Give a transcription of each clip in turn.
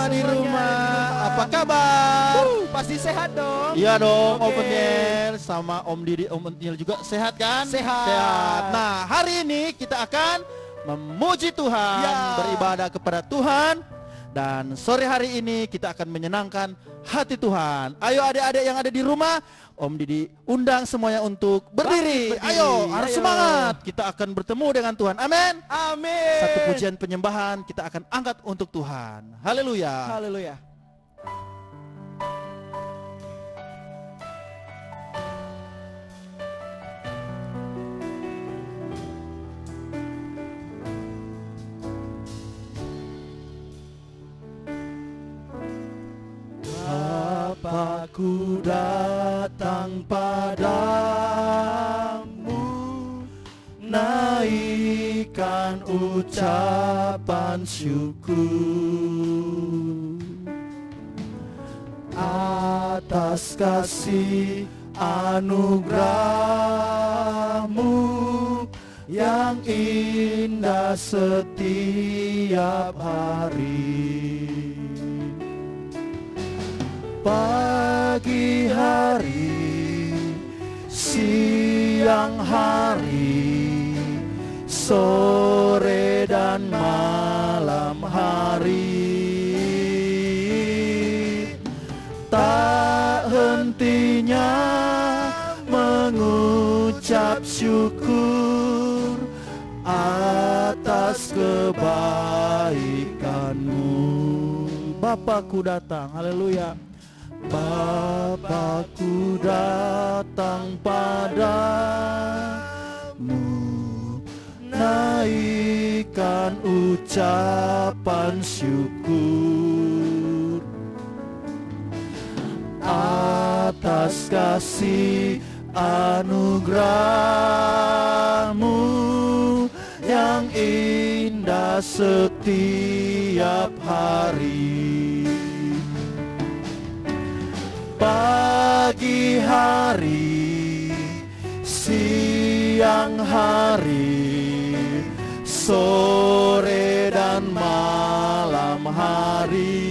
semua di semuanya rumah. di rumah. Apa kabar? Pasti sehat dong. Iya dong, Oke. Om Niel sama Om Didi, Om Niel juga sehat kan? Sehat. Nah, hari ini kita akan memuji Tuhan, Ya. beribadah kepada Tuhan. Dan sore hari ini kita akan menyenangkan hati Tuhan. Ayo adik-adik yang ada di rumah, Om Didi undang semuanya untuk berdiri. Berdiri. Ayo, harus Ayo. semangat. Kita akan bertemu dengan Tuhan. Amin. Amin. Satu pujian penyembahan kita akan angkat untuk Tuhan. Haleluya. Haleluya. Bapakku datang padamu, naikkan ucapan syukur atas kasih anugerahmu yang indah setiap hari. Pagi hari, siang hari, sore dan malam hari, tak hentinya mengucap syukur atas kebaikanmu. Bapakku datang, haleluya. Bapakku datang padamu, naikkan ucapan syukur atas kasih anugerahmu yang indah setiap hari. Pagi hari, siang hari, sore dan malam hari,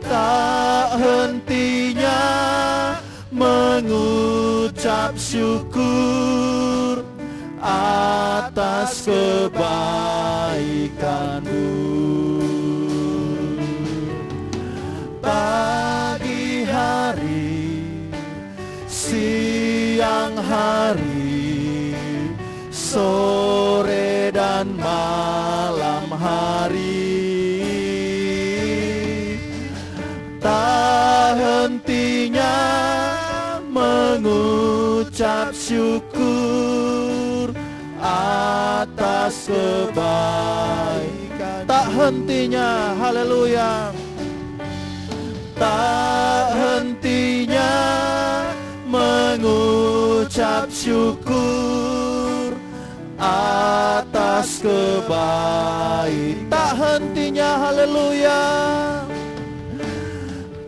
tak hentinya mengucap syukur atas kebaikanmu. Pagi hari, siang hari, sore dan malam hari, tak hentinya mengucap syukur atas kebaikan. Tak hentinya, haleluya. Tak hentinya mengucap syukur atas kebaikan. Tak hentinya, haleluya.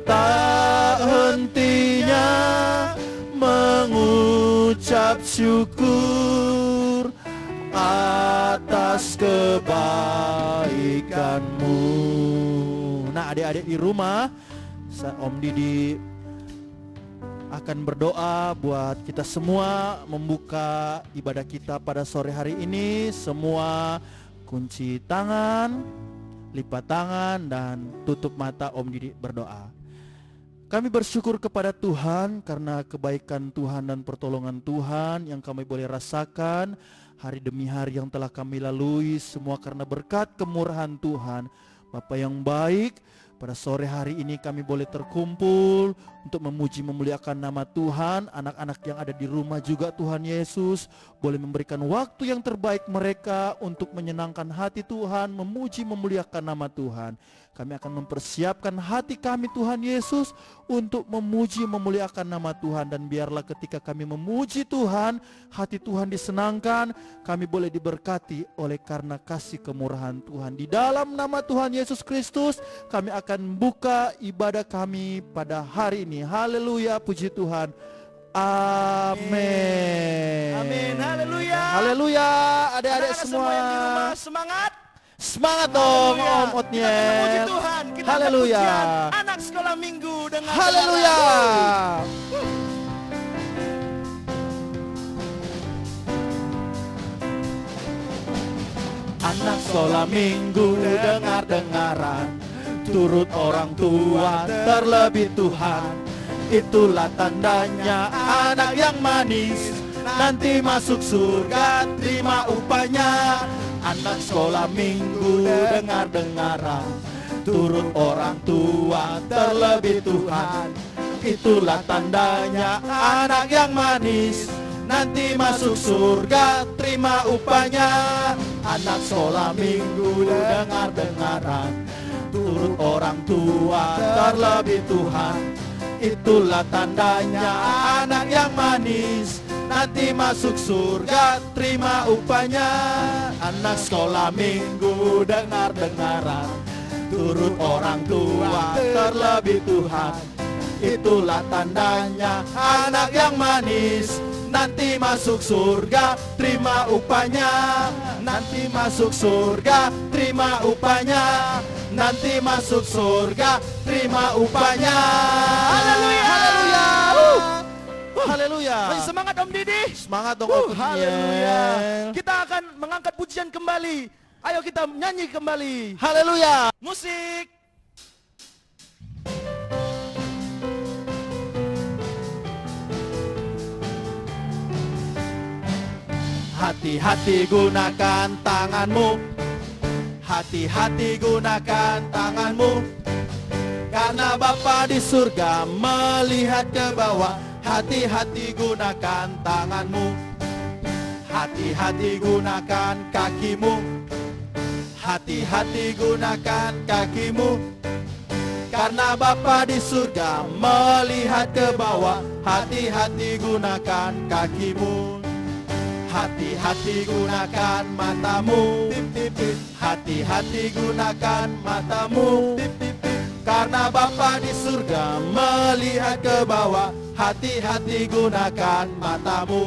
Tak hentinya mengucap syukur atas kebaikanmu. Nah, adik-adik di rumah, Om Didi akan berdoa buat kita semua membuka ibadah kita pada sore hari ini. Semua kunci tangan, lipat tangan, dan tutup mata. Om Didi berdoa. Kami bersyukur kepada Tuhan karena kebaikan Tuhan dan pertolongan Tuhan yang kami boleh rasakan hari demi hari yang telah kami lalui. Semua karena berkat kemurahan Tuhan. Bapa yang baik, pada sore hari ini kami boleh terkumpul untuk memuji memuliakan nama Tuhan. Anak-anak yang ada di rumah juga Tuhan Yesus boleh memberikan waktu yang terbaik mereka untuk menyenangkan hati Tuhan, memuji memuliakan nama Tuhan. Kami akan mempersiapkan hati kami Tuhan Yesus untuk memuji memuliakan nama Tuhan. Dan biarlah ketika kami memuji Tuhan, hati Tuhan disenangkan, kami boleh diberkati oleh karena kasih kemurahan Tuhan. Di dalam nama Tuhan Yesus Kristus kami akan buka ibadah kami pada hari ini. Haleluya, puji Tuhan. Amin. Amin. Haleluya. Haleluya. Adik-adik Anak-anak semua yang di rumah, semua. semangat. Semangat dong Haleluya. Om Kita akan memuji Otniel. Tuhan. Kita akan Haleluya. pujian anak sekolah minggu dengan Haleluya. Anak sekolah minggu dengar-dengaran, turut orang tua terlebih Tuhan. Itulah tandanya anak yang manis, nanti masuk surga terima upahnya. Anak sekolah minggu dengar-dengaran, turut orang tua terlebih Tuhan. Itulah tandanya anak yang manis, nanti masuk surga terima upahnya. Anak sekolah minggu dengar-dengaran, turut orang tua terlebih Tuhan. Itulah tandanya anak yang manis, nanti masuk surga terima upahnya. Anak sekolah minggu dengar-dengaran, turut orang tua terlebih Tuhan. Itulah tandanya anak yang manis, nanti masuk surga terima upahnya. Nanti masuk surga terima upahnya. Nanti masuk surga terima upahnya. Haleluya. Haleluya. Haleluya. Masih semangat Om Didi? Semangat dong Om Haleluya. Otniel. Kita akan mengangkat pujian kembali. Ayo kita nyanyi kembali. Haleluya. Musik. Hati-hati gunakan tanganmu, hati-hati gunakan tanganmu, karena Bapa di surga melihat ke bawah. Hati-hati gunakan tanganmu, hati-hati gunakan kakimu, hati-hati gunakan kakimu, karena Bapa di surga melihat ke bawah. Hati-hati gunakan kakimu. Hati-hati gunakan matamu, hati-hati gunakan matamu, karena Bapa di surga melihat ke bawah. Hati-hati gunakan matamu,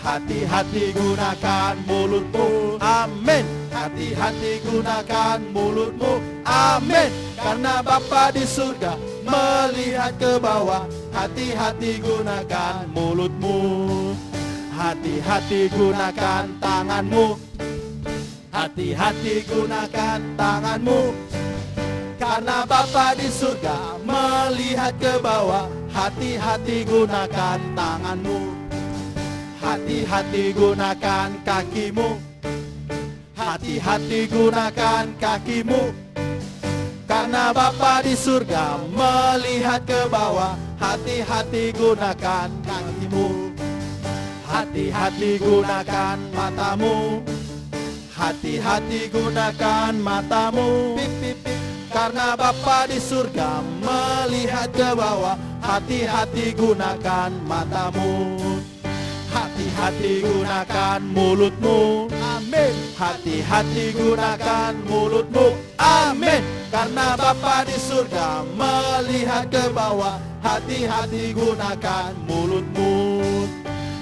hati-hati gunakan mulutmu, amin. Hati-hati gunakan mulutmu, amin, karena Bapa di surga melihat ke bawah. Hati-hati gunakan mulutmu. Hati-hati gunakan tanganmu, hati-hati gunakan tanganmu, karena Bapa di surga melihat ke bawah. Hati-hati gunakan tanganmu, hati-hati gunakan kakimu, hati-hati gunakan kakimu, karena Bapa di surga melihat ke bawah. Hati-hati gunakan kakimu. Hati-hati gunakan matamu, hati-hati gunakan matamu, karena Bapa di surga melihat ke bawah. Hati-hati gunakan matamu, hati-hati gunakan mulutmu, amin. Hati-hati gunakan mulutmu, amin, karena Bapa di surga melihat ke bawah. Hati-hati gunakan mulutmu,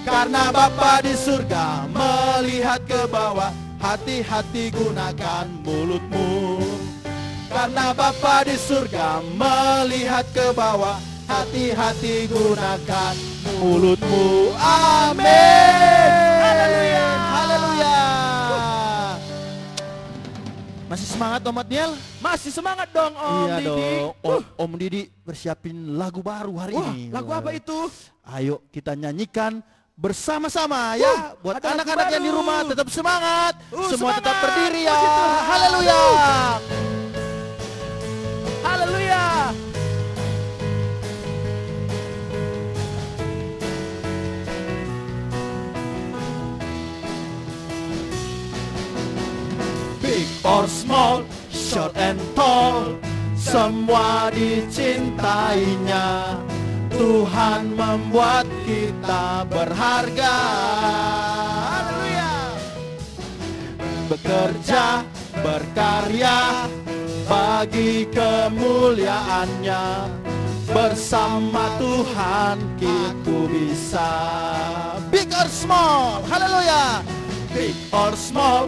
karena Bapa di surga melihat ke bawah. Hati-hati gunakan mulutmu, karena Bapa di surga melihat ke bawah. Hati-hati gunakan mulutmu, amin. Haleluya. Haleluya. Masih semangat Om Otniel? Masih semangat dong Om Iya Didi. dong. Om Didi bersiapin lagu baru hari Wah, ini. lagu apa itu? Ayo kita nyanyikan bersama-sama ya. Buat ada lagu anak-anak yang di baru. rumah tetap semangat. Semua Semangat. tetap berdiri ya. Puji Tuhan. Haleluya. Haleluya. Big or small, short and tall, semua dicintainya. Tuhan membuat kita berharga. Haleluya. Bekerja, berkarya bagi kemuliaannya. Bersama Tuhan kita bisa. Big or small, haleluya. Big or small,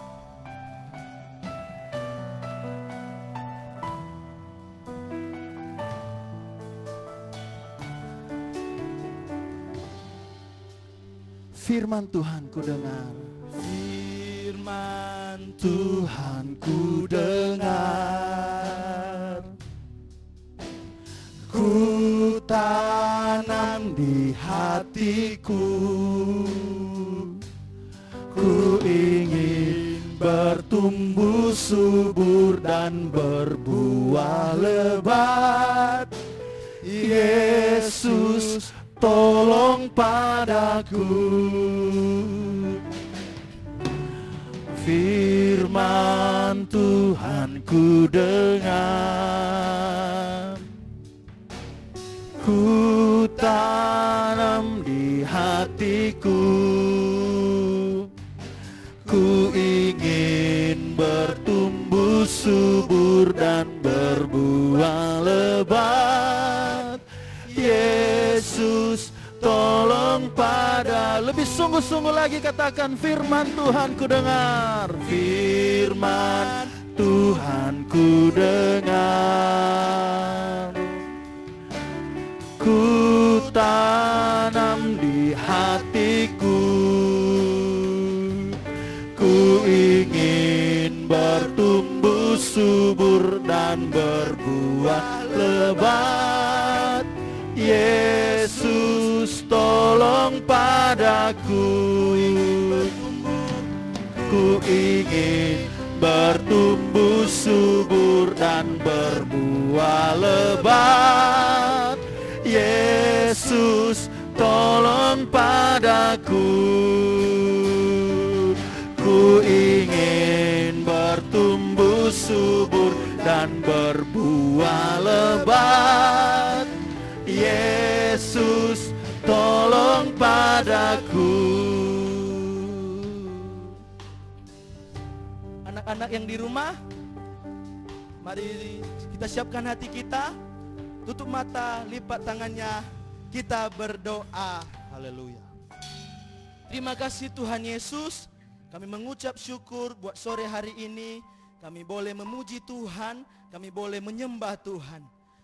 firman Tuhan ku dengar. Firman Tuhan ku dengar, ku tanam di hatiku, ku ingin bertumbuh subur dan berbuah lebat. Yesus, tolong padaku. Firman Tuhan ku dengar, ku tanam di hatiku, ku ingin bertumbuh subur dan berbuah lebat. Yesus, tolong pada, lebih sungguh-sungguh lagi katakan, firman Tuhan ku dengar. Firman Tuhan ku dengar, ku tanam di hatiku, ku ingin bertumbuh subur dan berbuah lebat. Yesus, tolong padaku, ku ingin bertumbuh subur dan berbuah lebat. Yesus, tolong padaku, ku ingin bertumbuh subur dan berbuah lebat. Yesus, tolong padaku. Anak-anak yang di rumah, mari kita siapkan hati kita, tutup mata, lipat tangannya, kita berdoa. Haleluya. Terima kasih Tuhan Yesus, kami mengucap syukur buat sore hari ini. Kami boleh memuji Tuhan, kami boleh menyembah Tuhan.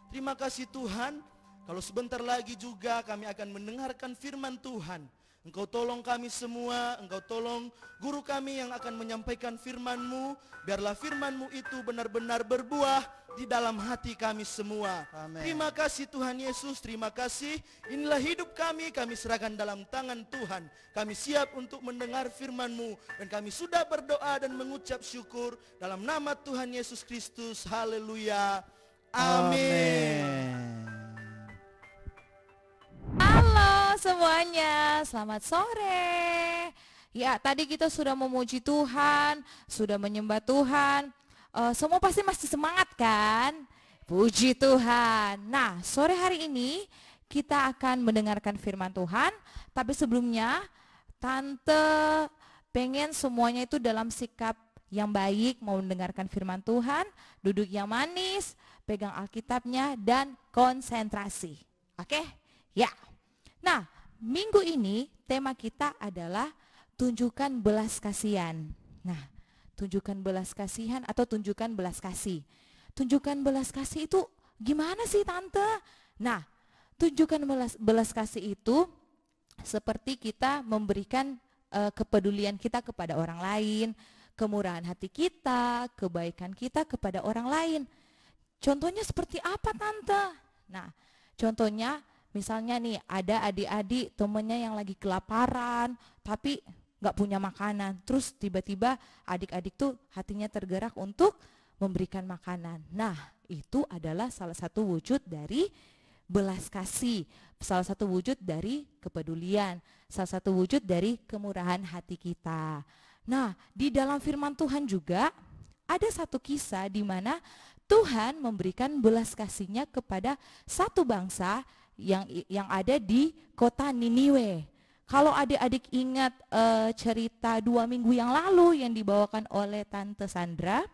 Terima kasih Tuhan, kalau sebentar lagi juga kami akan mendengarkan firman Tuhan. Engkau tolong kami semua, Engkau tolong guru kami yang akan menyampaikan firman-Mu. Biarlah firman-Mu itu benar-benar berbuah di dalam hati kami semua. Amen. Terima kasih Tuhan Yesus, terima kasih. Inilah hidup kami serahkan dalam tangan Tuhan. Kami siap untuk mendengar firman-Mu. Dan kami sudah berdoa dan mengucap syukur dalam nama Tuhan Yesus Kristus. Haleluya. Amin. Halo semuanya, selamat sore. Ya, tadi kita sudah memuji Tuhan, sudah menyembah Tuhan. Semua pasti masih semangat kan? Puji Tuhan. Nah, sore hari ini kita akan mendengarkan firman Tuhan. Tapi sebelumnya, Tante pengen semuanya itu dalam sikap yang baik, mau mendengarkan firman Tuhan, duduk yang manis, pegang Alkitabnya, dan konsentrasi. Oke? Ya. Nah, minggu ini tema kita adalah tunjukkan belas kasihan. Nah, tunjukkan belas kasihan atau tunjukkan belas kasih. Tunjukkan belas kasih itu gimana sih Tante? Nah, tunjukkan belas kasih itu seperti kita memberikan kepedulian kita kepada orang lain, kemurahan hati kita, kebaikan kita kepada orang lain. Contohnya seperti apa Tante? Nah, contohnya misalnya nih ada adik-adik temennya yang lagi kelaparan tapi gak punya makanan. Terus tiba-tiba adik-adik tuh hatinya tergerak untuk memberikan makanan. Nah, itu adalah salah satu wujud dari belas kasih. Salah satu wujud dari kepedulian. Salah satu wujud dari kemurahan hati kita. Nah, di dalam firman Tuhan juga ada satu kisah di mana Tuhan memberikan belas kasihnya kepada satu bangsa yang ada di kota Niniwe. Kalau adik-adik ingat cerita 2 minggu yang lalu yang dibawakan oleh Tante Sandra,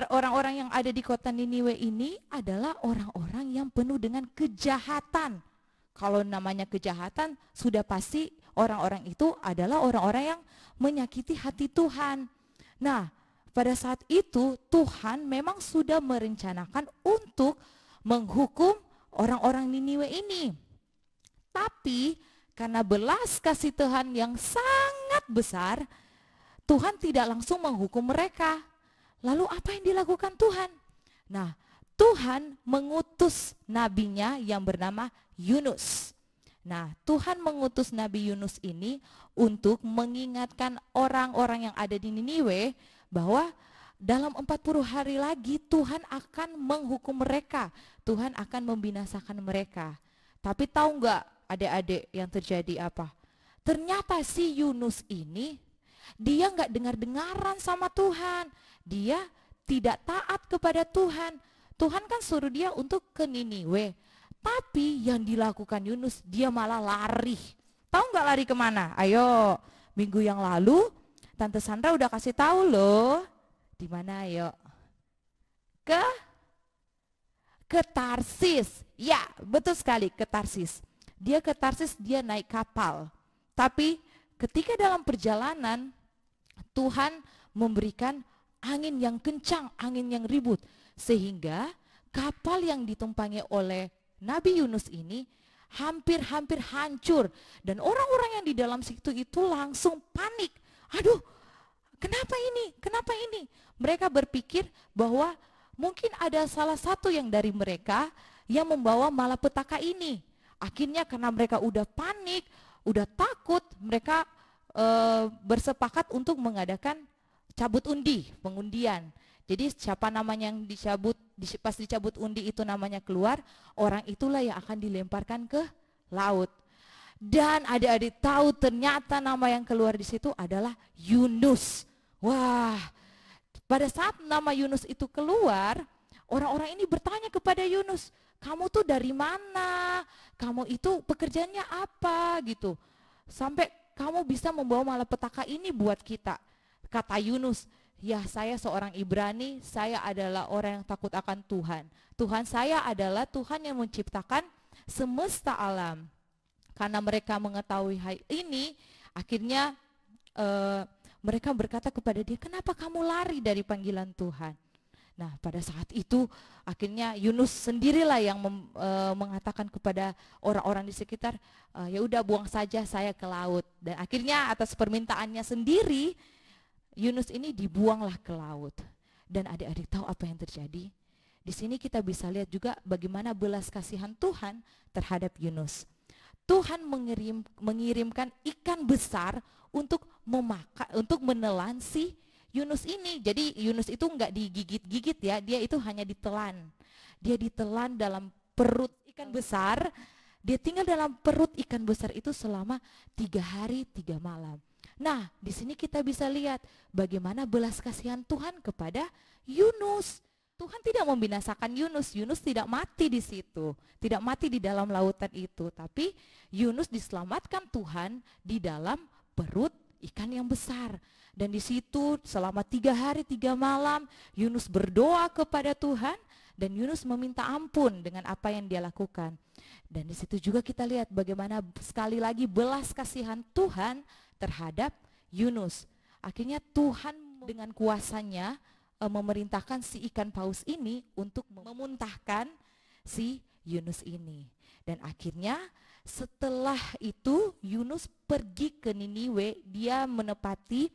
orang-orang yang ada di kota Niniwe ini adalah orang-orang yang penuh dengan kejahatan. Kalau namanya kejahatan, sudah pasti orang-orang itu adalah orang-orang yang menyakiti hati Tuhan. Nah, pada saat itu Tuhan memang sudah merencanakan untuk menghukum orang-orang Niniwe ini. Tapi karena belas kasih Tuhan yang sangat besar, Tuhan tidak langsung menghukum mereka. Lalu apa yang dilakukan Tuhan? Nah, Tuhan mengutus nabinya yang bernama Yunus. Nah, Tuhan mengutus Nabi Yunus ini untuk mengingatkan orang-orang yang ada di Niniwe bahwa dalam 40 hari lagi Tuhan akan menghukum mereka. Tuhan akan membinasakan mereka. Tapi tahu nggak adik-adik yang terjadi apa? Ternyata si Yunus ini, dia nggak dengar-dengaran sama Tuhan. Dia tidak taat kepada Tuhan. Tuhan kan suruh dia untuk ke Niniwe. Tapi yang dilakukan Yunus, dia malah lari. Tahu nggak lari kemana? Ayo, minggu yang lalu Tante Sandra udah kasih tahu loh. Di mana ayo? Ke Tarsis. Ya, betul sekali, ke Tarsis. Dia ke Tarsis, dia naik kapal. Tapi ketika dalam perjalanan, Tuhan memberikan angin yang kencang, angin yang ribut. Sehingga kapal yang ditumpangi oleh Nabi Yunus ini hampir-hampir hancur. Dan orang-orang yang di dalam situ itu langsung panik. Aduh, kenapa ini? Kenapa ini? Mereka berpikir bahwa mungkin ada salah satu yang dari mereka yang membawa malapetaka ini. Akhirnya karena mereka udah panik, udah takut, mereka bersepakat untuk mengadakan cabut undi, pengundian. Jadi siapa namanya yang dicabut, pas dicabut undi itu namanya keluar, orang itulah yang akan dilemparkan ke laut. Dan adik-adik tahu ternyata nama yang keluar di situ adalah Yunus. Wah, pada saat nama Yunus itu keluar, orang-orang ini bertanya kepada Yunus, kamu tuh dari mana? Kamu itu pekerjaannya apa gitu? Sampai kamu bisa membawa malapetaka ini buat kita. Kata Yunus, ya saya seorang Ibrani, saya adalah orang yang takut akan Tuhan. Tuhan saya adalah Tuhan yang menciptakan semesta alam. Karena mereka mengetahui hal ini, akhirnya mereka berkata kepada dia, kenapa kamu lari dari panggilan Tuhan? Nah, pada saat itu akhirnya Yunus sendirilah yang mengatakan kepada orang-orang di sekitar, ya udah buang saja saya ke laut. Dan akhirnya atas permintaannya sendiri, Yunus ini dibuanglah ke laut. Dan adik-adik tahu apa yang terjadi? Di sini kita bisa lihat juga bagaimana belas kasihan Tuhan terhadap Yunus. Tuhan mengirimkan ikan besar untuk menelan si Yunus ini. Jadi Yunus itu enggak digigit-gigit ya, dia itu hanya ditelan. Dia ditelan dalam perut ikan besar. Dia tinggal dalam perut ikan besar itu selama 3 hari 3 malam. Nah, di sini kita bisa lihat bagaimana belas kasihan Tuhan kepada Yunus. Tuhan tidak membinasakan Yunus. Yunus tidak mati di situ, tidak mati di dalam lautan itu, tapi Yunus diselamatkan Tuhan di dalam perut ikan yang besar. Dan di situ selama 3 hari 3 malam Yunus berdoa kepada Tuhan dan Yunus meminta ampun dengan apa yang dia lakukan. Dan di situ juga kita lihat bagaimana sekali lagi belas kasihan Tuhan terhadap Yunus. Akhirnya Tuhan dengan kuasanya memerintahkan si ikan paus ini untuk memuntahkan si Yunus ini. Dan akhirnya setelah itu Yunus pergi ke Niniwe, dia menepati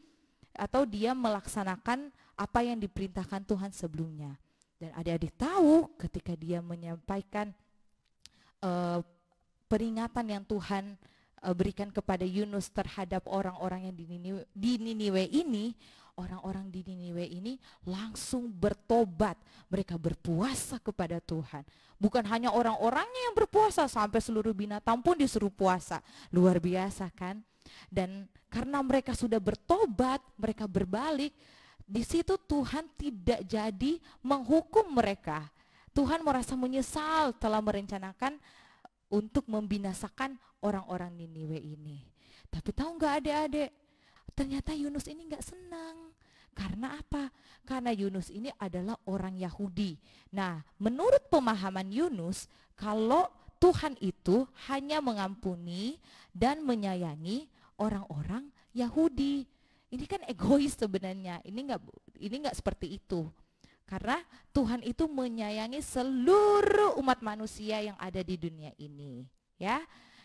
atau dia melaksanakan apa yang diperintahkan Tuhan sebelumnya. Dan adik-adik tahu ketika dia menyampaikan peringatan yang Tuhan berikan kepada Yunus terhadap orang-orang yang di Niniwe ini, orang-orang di Niniwe ini langsung bertobat. Mereka berpuasa kepada Tuhan. Bukan hanya orang-orangnya yang berpuasa, sampai seluruh binatang pun disuruh puasa. Luar biasa kan? Dan karena mereka sudah bertobat, mereka berbalik, di situ Tuhan tidak jadi menghukum mereka. Tuhan merasa menyesal telah merencanakan untuk membinasakan orang-orang Niniwe ini. Tapi tahu nggak adik-adik? Ternyata Yunus ini nggak senang. Karena apa? Karena Yunus ini adalah orang Yahudi. Nah, menurut pemahaman Yunus, kalau Tuhan itu hanya mengampuni dan menyayangi orang-orang Yahudi. Ini kan egois sebenarnya. Ini nggak seperti itu. Karena Tuhan itu menyayangi seluruh umat manusia yang ada di dunia ini, ya.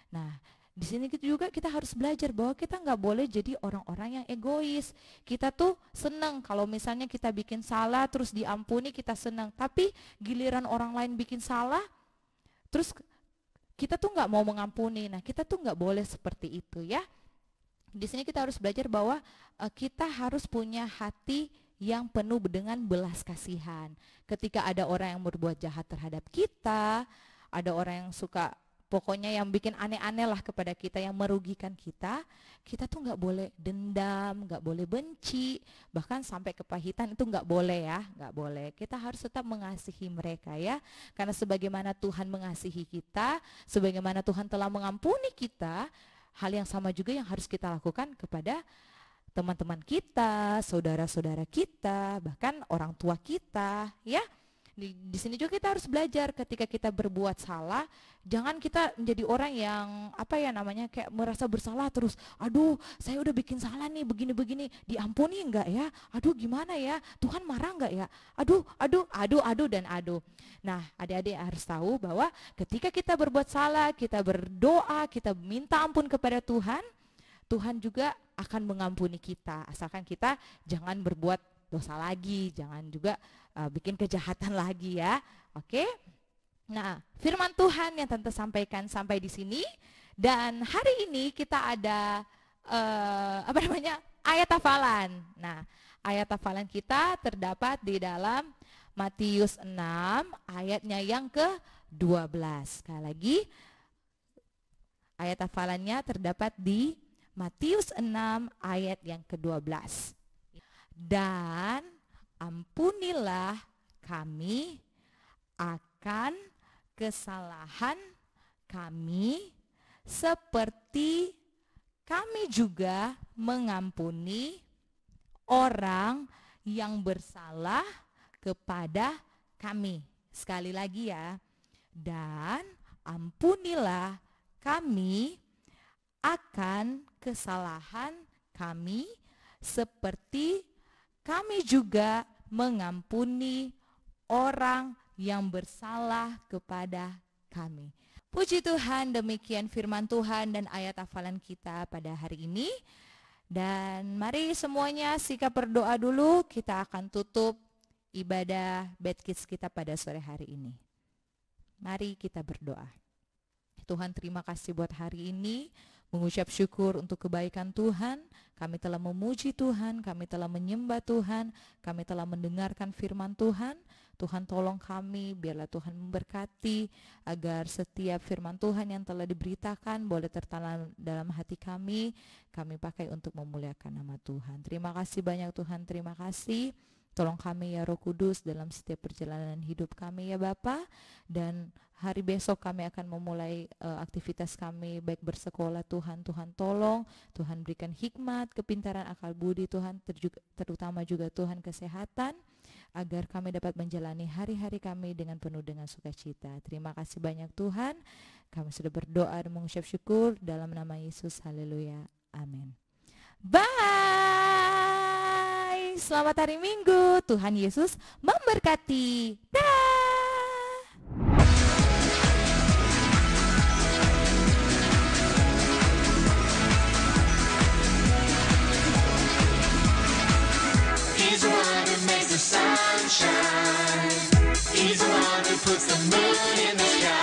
Nah, Di sini juga kita harus belajar bahwa kita nggak boleh jadi orang-orang yang egois. Kita tuh seneng kalau misalnya kita bikin salah terus diampuni, kita seneng. Tapi giliran orang lain bikin salah, terus kita tuh nggak mau mengampuni. Nah, kita tuh nggak boleh seperti itu ya. Di sini kita harus belajar bahwa kita harus punya hati yang penuh dengan belas kasihan. Ketika ada orang yang berbuat jahat terhadap kita, ada orang yang suka pokoknya yang bikin aneh-aneh lah kepada kita, yang merugikan kita, kita tuh nggak boleh dendam, nggak boleh benci, bahkan sampai kepahitan itu nggak boleh ya, nggak boleh. Kita harus tetap mengasihi mereka ya, karena sebagaimana Tuhan mengasihi kita, sebagaimana Tuhan telah mengampuni kita, hal yang sama juga yang harus kita lakukan kepada teman-teman kita, saudara-saudara kita, bahkan orang tua kita ya. Di sini juga kita harus belajar ketika kita berbuat salah, jangan kita menjadi orang yang kayak merasa bersalah terus. Aduh, saya udah bikin salah nih begini-begini, diampuni enggak ya? Aduh, gimana ya? Tuhan marah enggak ya? Aduh dan aduh. Nah, adik-adik harus tahu bahwa ketika kita berbuat salah, kita berdoa, kita minta ampun kepada Tuhan, Tuhan juga akan mengampuni kita. Asalkan kita jangan berbuat dosa lagi, jangan juga bikin kejahatan lagi ya. Oke. Nah, firman Tuhan yang Tante sampaikan sampai di sini, dan hari ini kita ada ayat hafalan. Nah, ayat hafalan kita terdapat di dalam Matius 6 ayatnya yang ke-12. Sekali lagi, ayat hafalannya terdapat di Matius 6 ayat yang ke-12. Dan ampunilah kami akan kesalahan kami seperti kami juga mengampuni orang yang bersalah kepada kami. Sekali lagi ya. Dan ampunilah kami akan kesalahan kami seperti kami juga mengampuni orang yang bersalah kepada kami. Puji Tuhan, demikian firman Tuhan dan ayat hafalan kita pada hari ini. Dan mari semuanya sikap berdoa dulu, kita akan tutup ibadah Bad Kids kita pada sore hari ini. Mari kita berdoa. Tuhan, terima kasih buat hari ini. Mengucap syukur untuk kebaikan Tuhan, kami telah memuji Tuhan, kami telah menyembah Tuhan, kami telah mendengarkan firman Tuhan. Tuhan tolong kami, biarlah Tuhan memberkati, agar setiap firman Tuhan yang telah diberitakan boleh tertanam dalam hati kami pakai untuk memuliakan nama Tuhan. Terima kasih banyak Tuhan, terima kasih. Tolong kami ya Roh Kudus dalam setiap perjalanan hidup kami ya Bapa. Dan hari besok kami akan memulai aktivitas kami baik bersekolah. Tuhan tolong, Tuhan berikan hikmat, kepintaran, akal budi Tuhan, terutama juga Tuhan kesehatan, agar kami dapat menjalani hari-hari kami dengan penuh dengan sukacita. Terima kasih banyak Tuhan. Kami sudah berdoa dan mengucap syukur dalam nama Yesus. Haleluya. Amin. Bye. Selamat hari Minggu. Tuhan Yesus memberkati. Dah. He's the one who makes the sun shine. He's the one who puts the moon in the sky.